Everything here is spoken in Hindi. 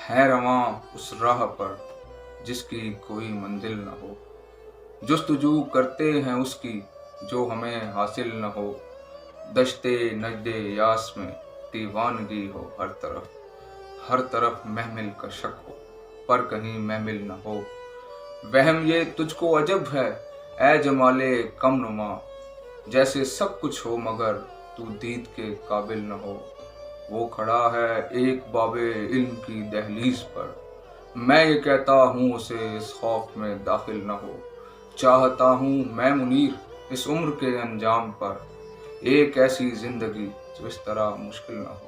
है रवां उस राह पर जिसकी कोई मंजिल न हो। जुस्तजू करते हैं उसकी जो हमें हासिल न हो। दश्ते नजदे यास में दीवानगी हो हर तरफ महमिल का शक हो पर कहीं महमिल न हो। वहम ये तुझको अजब है ए जमाले कम नुमा, जैसे सब कुछ हो मगर तू दीद के काबिल न हो। वो खड़ा है एक बाबे इल्म की दहलीज पर, मैं ये कहता हूँ उसे इस खौफ में दाखिल न हो। चाहता हूँ मैं मुनीर इस उम्र के अंजाम पर, एक ऐसी जिंदगी जो इस तरह मुश्किल न हो।